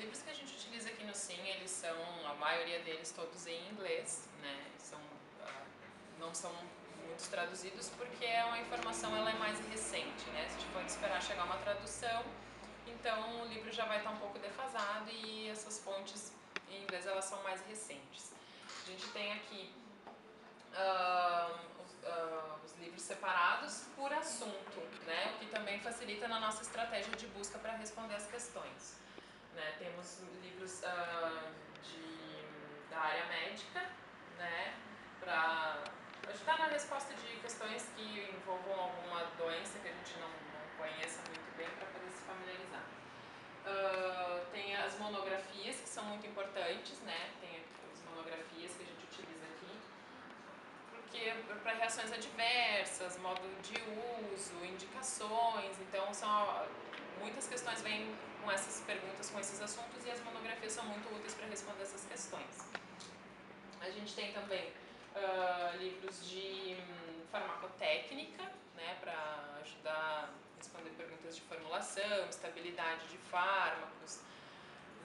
livros que a gente utiliza aqui no SIM, eles são, a maioria deles todos em inglês, né? Não são muitos traduzidos porque a informação ela é mais recente, né? Se a gente for esperar chegar uma tradução, então o livro já vai estar um pouco defasado e essas fontes em inglês elas são mais recentes. A gente tem aqui os livros separados por assunto, né? O que também facilita na nossa estratégia de busca para responder as questões. Né? Temos livros da área médica, né? Para ajudar na resposta de questões que envolvam alguma doença que a gente não conheça muito bem para poder se familiarizar. Tem as monografias que são muito importantes, né? Tem as monografias que a gente utiliza aqui, porque para reações adversas, modo de uso, indicações, então muitas questões vêm com essas perguntas, com esses assuntos, e as monografias são muito úteis para responder essas questões. A gente tem também livros de farmacotécnica, né, para ajudar a responder perguntas de formulação, estabilidade de fármacos,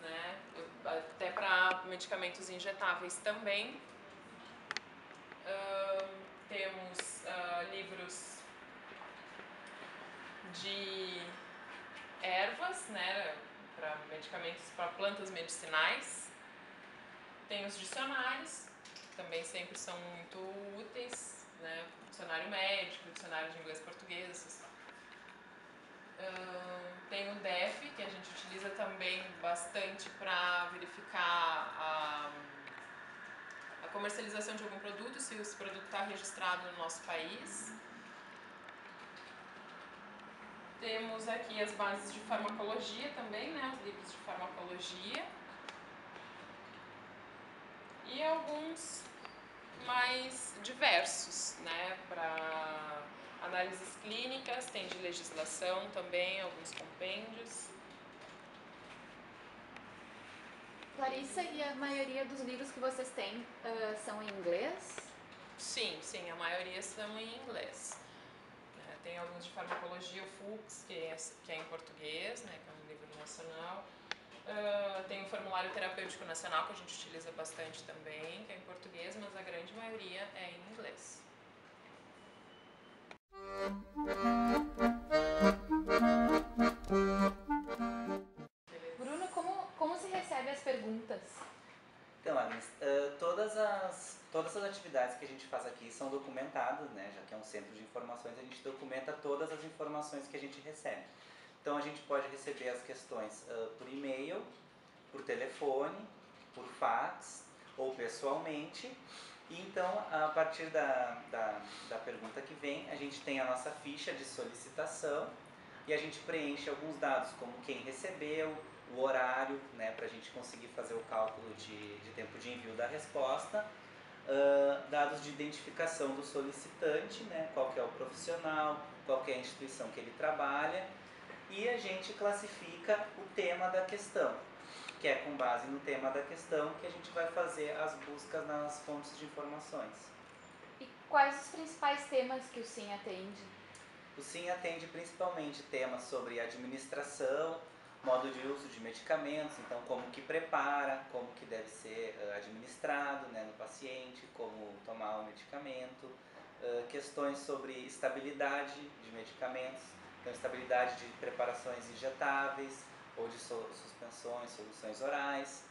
né, até para medicamentos injetáveis também. Temos livros de ervas, né, para medicamentos, para plantas medicinais. Tem os dicionários, que também sempre são muito úteis, né, dicionário médico, dicionário de inglês-português. Tem o DEF, que a gente utiliza também bastante para verificar a comercialização de algum produto, se esse produto está registrado no nosso país. Temos aqui as bases de farmacologia também, né, os livros de farmacologia. E alguns mais diversos, né, para análises clínicas, tem de legislação também, alguns compêndios. Larissa, e a maioria dos livros que vocês têm são em inglês? Sim, a maioria são em inglês. Tem alguns de farmacologia, o FUX, que é em português, né, que é um livro nacional. Tem o formulário terapêutico nacional, que a gente utiliza bastante também, que é em português, mas a grande maioria é em inglês. Bruno, como se recebe as perguntas? Então, Agnes, todas as atividades que a gente faz aqui são documentadas, né? Já que é um centro de informações, a gente documenta todas as informações que a gente recebe. Então, a gente pode receber as questões por e-mail, por telefone, por fax ou pessoalmente. E então, a partir da pergunta que vem, a gente tem a nossa ficha de solicitação e a gente preenche alguns dados, como quem recebeu, o horário, né, para a gente conseguir fazer o cálculo de tempo de envio da resposta, dados de identificação do solicitante, né, qual que é o profissional, qual que é a instituição que ele trabalha, e a gente classifica o tema da questão, que é com base no tema da questão que a gente vai fazer as buscas nas fontes de informações. E quais os principais temas que o SIM atende? O SIM atende principalmente temas sobre administração, modo de uso de medicamentos, então como que prepara, como que deve ser administrado, né, no paciente, como tomar o medicamento, questões sobre estabilidade de medicamentos, então estabilidade de preparações injetáveis ou de suspensões, soluções orais,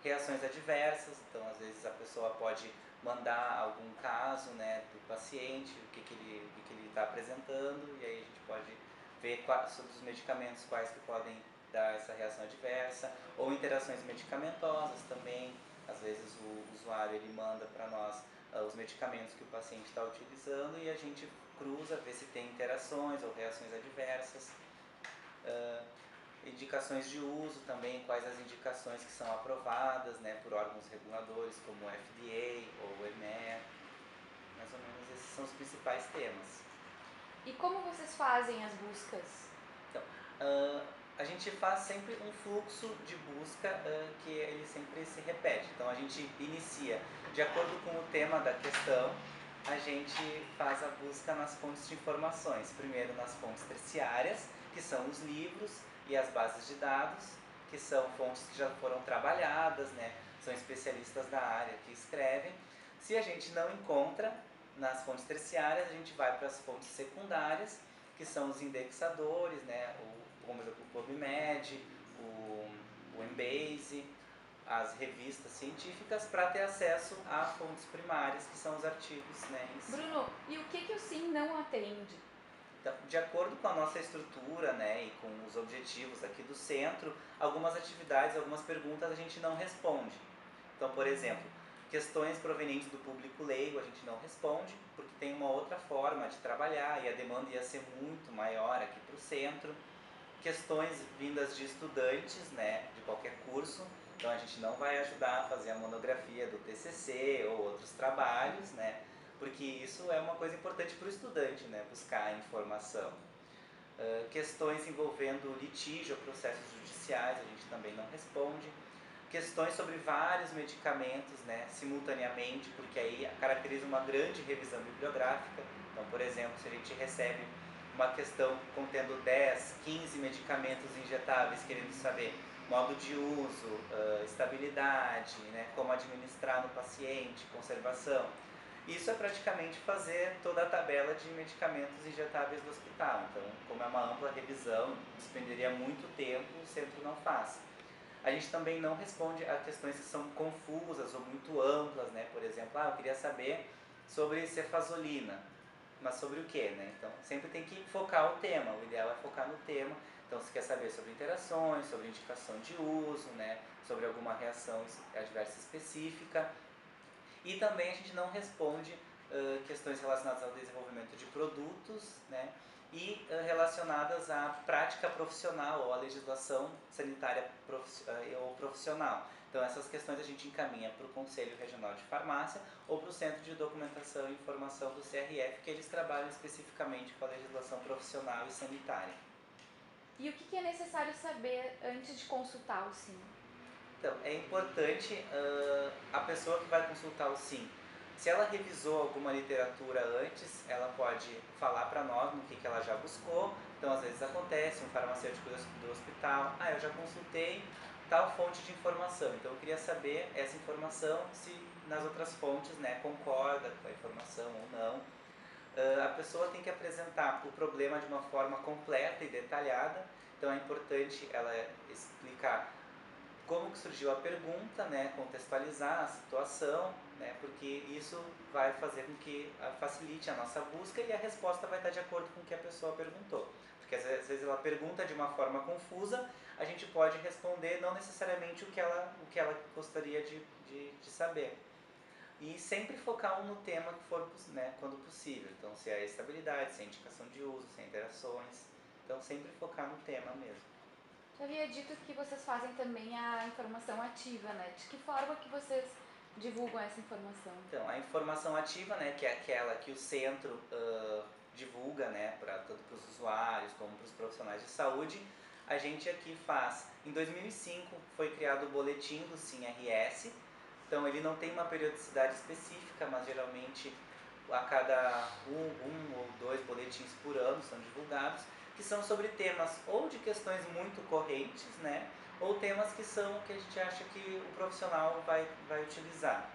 reações adversas, então às vezes a pessoa pode mandar algum caso, né, do paciente, o que ele está apresentando, e aí a gente pode ver sobre os medicamentos quais que podem dar essa reação adversa, ou interações medicamentosas também. Às vezes o usuário ele manda para nós os medicamentos que o paciente está utilizando e a gente cruza, vê se tem interações ou reações adversas. Indicações de uso também, quais as indicações que são aprovadas, né, por órgãos reguladores como o FDA ou o EMEA. Mais ou menos esses são os principais temas. E como vocês fazem as buscas? Então, a gente faz sempre um fluxo de busca que ele sempre se repete. Então a gente inicia de acordo com o tema da questão, a gente faz a busca nas fontes de informações. Primeiro nas fontes terciárias, que são os livros e as bases de dados, que são fontes que já foram trabalhadas, né? São especialistas da área que escrevem. Se a gente não encontra nas fontes terciárias, a gente vai para as fontes secundárias, que são os indexadores, né? Como por exemplo, o PubMed, o Embase, as revistas científicas, para ter acesso a fontes primárias, que são os artigos, né, em si. Bruno, e o que o SIM não atende? Então, de acordo com a nossa estrutura, né, e com os objetivos aqui do centro, algumas atividades, algumas perguntas a gente não responde. Então, por exemplo, questões provenientes do público leigo a gente não responde, porque tem uma outra forma de trabalhar e a demanda ia ser muito maior aqui para o centro. Questões vindas de estudantes, né, de qualquer curso, então a gente não vai ajudar a fazer a monografia do TCC ou outros trabalhos, né, porque isso é uma coisa importante para o estudante, né, buscar informação. Questões envolvendo litígio ou processos judiciais a gente também não responde. Questões sobre vários medicamentos, né, simultaneamente, porque aí caracteriza uma grande revisão bibliográfica. Então, por exemplo, se a gente recebe uma questão contendo 10, 15 medicamentos injetáveis, querendo saber modo de uso, estabilidade, né, como administrar no paciente, conservação. Isso é praticamente fazer toda a tabela de medicamentos injetáveis do hospital. Então, como é uma ampla revisão, despenderia muito tempo, o centro não faz. A gente também não responde a questões que são confusas ou muito amplas, né? Por exemplo, eu queria saber sobre cefazolina, mas sobre o que, né? Então, sempre tem que focar o tema, o ideal é focar no tema. Então, se quer saber sobre interações, sobre indicação de uso, né? Sobre alguma reação adversa específica. E também a gente não responde questões relacionadas ao desenvolvimento de produtos, né? E relacionadas à prática profissional ou à legislação sanitária ou profissional. Então, essas questões a gente encaminha para o Conselho Regional de Farmácia ou para o Centro de Documentação e Informação do CRF, que eles trabalham especificamente com a legislação profissional e sanitária. E o que é necessário saber antes de consultar o SIM? Então, é importante a pessoa que vai consultar o SIM, se ela revisou alguma literatura antes, ela pode falar para nós no que ela já buscou. Então, às vezes acontece, um farmacêutico do hospital, eu já consultei tal fonte de informação, então eu queria saber essa informação, se nas outras fontes, né, concorda com a informação ou não. A pessoa tem que apresentar o problema de uma forma completa e detalhada, então é importante ela explicar como que surgiu a pergunta, né, contextualizar a situação, né, porque isso vai fazer com que facilite a nossa busca e a resposta vai estar de acordo com o que a pessoa perguntou. Porque às vezes ela pergunta de uma forma confusa, a gente pode responder não necessariamente o que ela gostaria de saber. E sempre focar no tema que for, né, quando possível. Então, se é a estabilidade, se é a indicação de uso, se é interações. Então, sempre focar no tema mesmo. Eu havia dito que vocês fazem também a informação ativa, né? De que forma que vocês divulgam essa informação? Então, a informação ativa, né, que é aquela que o centro divulga, né, tanto para os usuários como para os profissionais de saúde, a gente aqui faz. Em 2005 foi criado o boletim do SIM-RS, então ele não tem uma periodicidade específica, mas geralmente a cada um ou 2 boletins por ano são divulgados, que são sobre temas ou de questões muito correntes, né, ou temas que a gente acha que o profissional vai utilizar.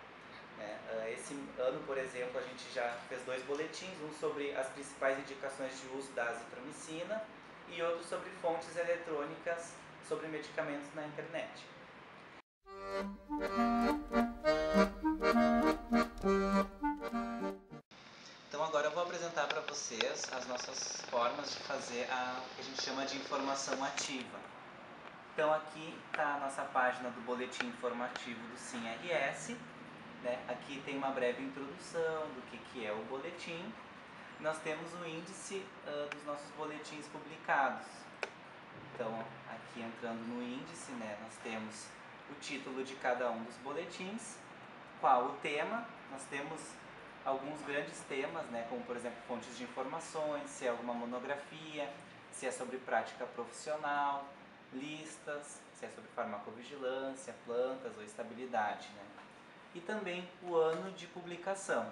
Esse ano, por exemplo, a gente já fez 2 boletins, um sobre as principais indicações de uso da azitromicina e outro sobre fontes eletrônicas sobre medicamentos na internet. Então agora eu vou apresentar para vocês as nossas formas de fazer o que a gente chama de informação ativa. Então aqui está a nossa página do boletim informativo do SIM-RS. Né? Aqui tem uma breve introdução do que é o boletim. Nós temos o índice dos nossos boletins publicados. Então, aqui entrando no índice, né, nós temos o título de cada um dos boletins, qual o tema. Nós temos alguns grandes temas, né, como por exemplo fontes de informações, se é alguma monografia, se é sobre prática profissional, listas, se é sobre farmacovigilância, plantas ou estabilidade, né? E também o ano de publicação.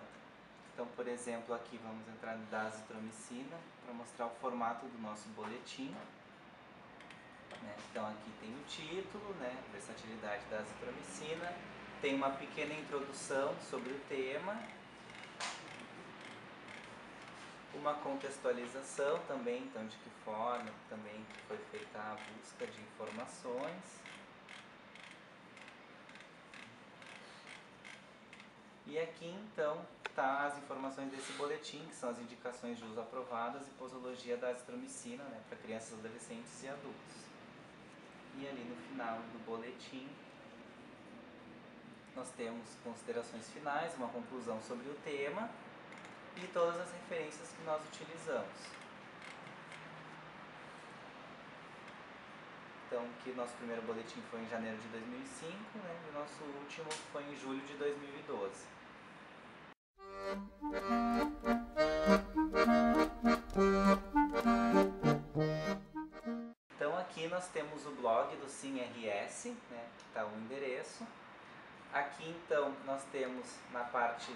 Então, por exemplo, aqui vamos entrar da azitromicina para mostrar o formato do nosso boletim. né? Então aqui tem o título, né? Versatilidade da azitromicina. Tem uma pequena introdução sobre o tema. Uma contextualização também, então de que forma também foi feita a busca de informações. E aqui então tá as informações desse boletim, que são as indicações de uso aprovadas e posologia da azitromicina, né, para crianças, adolescentes e adultos. E ali no final do boletim nós temos considerações finais, uma conclusão sobre o tema e todas as referências que nós utilizamos. Então, que nosso primeiro boletim foi em janeiro de 2005, né, e o nosso último foi em julho de 2012. Então aqui nós temos o blog do SimRS, né, que está o endereço. Aqui então nós temos na parte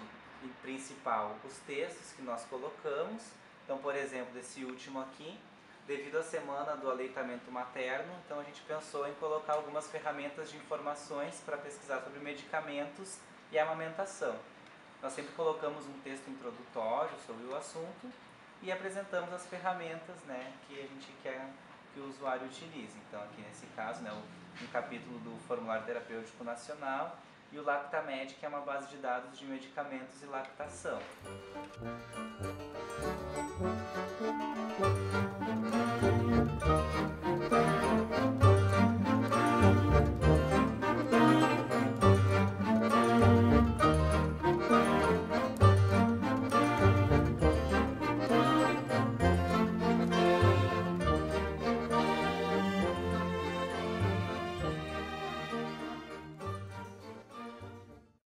principal os textos que nós colocamos. Então, por exemplo, esse último aqui, devido à semana do aleitamento materno, então a gente pensou em colocar algumas ferramentas de informações para pesquisar sobre medicamentos e amamentação. Nós sempre colocamos um texto introdutório sobre o assunto e apresentamos as ferramentas, né, que a gente quer que o usuário utilize. Então aqui nesse caso, né, um capítulo do Formulário Terapêutico Nacional e o Lactamed, que é uma base de dados de medicamentos e lactação.